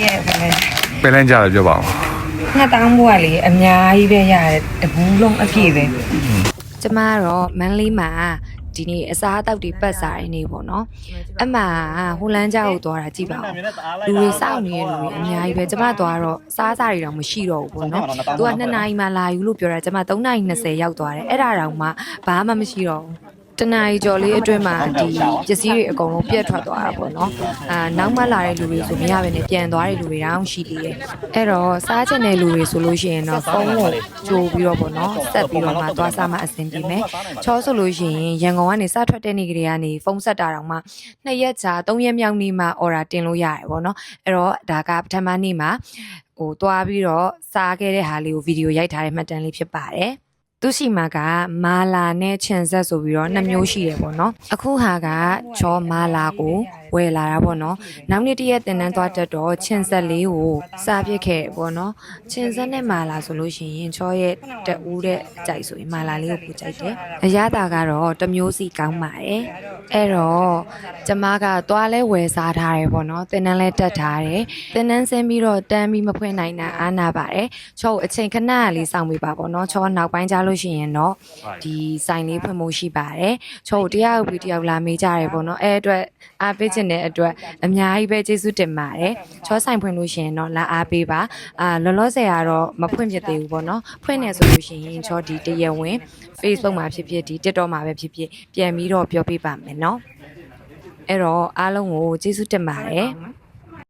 ရဲ့ပဲပဲလန်းကြတယ်ပြောပါဦးနှစ်တောင်းဘွားလေအများကြီးပဲရတယ်တဘူးလုံးအပြည့်ပဲကျမကတော့မန်းလေးမှာဒီနေ့အစားအသောက်တွေပတ်စားရနေပေါ့နော်အမှဟိုလန်းကြောက်သွားတာကြည့်ပါဦးလူတွေစောင့်နေတဲ့လူတွေအများကြီးပဲကျမသွားတော့စားစားတွေတော့မရှိတော့ဘူးပေါ့နော်သူက2နာရီမှလာယူလို့ပြောတာကျမ3နာရီ20ရောက်သွားတယ်အဲ့ဒါတောင်မှဘာမှမရှိတော့ဘူးတနာရီကျော်လေးအတွင်းမှာဒီပစ္စည်းတွေအကုန်လုံးပြတ်ထွက်သွားတာပေါ့နော်နောက်မှလာတဲ့လူတွေဆိုမရဘဲနဲ့ပြန်သွားတဲ့လူတွေတောင်ရှိသေးတယ်အဲ့တော့စားချင်တဲ့လူတွေဆိုလို့ရှိရင်တော့ဖုန်းကိုကြိုပြီးတော့ပေါ့နော်ဆက်ပြီးတော့မှသွားစားမှအဆင်ပြေမယ်ချောဆိုလို့ရှိရင်ရန်ကုန်ကနေစထွက်တဲ့နေ့ကလေးကနေဖုန်းဆက်တာတောင်မှ2ရက်ကြာ3ရက်မြောက်နေ့မှအော်ဒါတင်လို့ရတယ်ပေါ့နော်အဲ့တော့ဒါကပထမနေ့မှာသွားပြီးတော့စားခဲ့တဲ့ဟာလေးကိုဗီဒီယိုရိုက်ထားတဲ့မှတ်တမ်းလေးဖြစ်ပါတယ်သူရှိမှာကမာလာနဲ့ချင်ဆက်ဆိုပြီးတော့2မျိုးရှိရပေါ့နော်အခုဟာကချောမာလာကိုဝယ်လာတာပေါ့နော်နောက်နေ့တရက်တင်တန်းသွားတက်တော့ချင်ဆက်လေးကိုစားပြစ်ခဲ့ပေါ့နော်ချင်ဆက်နဲ့မာလာဆိုလို့ရှိရင်ချောရဲ့တူးတဲ့ကြိုက်ဆိုရင်မာလာလေးကိုပူကြိုက်တယ်အရသာကတော့2မျိုးစီကောင်းပါတယ်အဲ့တော့ကျမကသွားလဲဝယ်စားထားတယ်ပေါ့နော်တင်တန်းလဲတက်ထားတယ်တင်တန်းဆင်းပြီးတော့တန်းပြီးမဖွင့်နိုင်တာအားနာပါတယ်ချောအချိန်ခဏလေးစောင့်ပေးပါပေါ့နော်ချောနောက်ပိုင်းကျလို့ရှိရင်တော့ဒီဆိုင်လေးဖွင့်ဖို့ရှိပါတယ်ချောတရားဥပဒေတယောက်လာမေးကြတယ်ပေါ့နော်အဲ့အတွက်အားပေးခြင်းတဲ့အတွက်အများကြီးပဲကျေးဇူးတင်ပါတယ်ချောဆိုင်ဖွင့်လို့ရှိရင်တော့လာအားပေးပါလောလောဆယ်ကတော့မဖွင့်ဖြစ်သေးဘူးပေါ့နော်ဖွင့်နေဆိုလို့ရှိရင်ချောဒီတရားဝင် Facebook မှာဖြစ်ဖြစ်ဒီ TikTok မှာပဲဖြစ်ဖြစ်ပြန်ပြီးတော့ပြောပြပါမယ်နော်အဲ့တော့အားလုံးကိုကျေးဇူးတင်ပါတယ်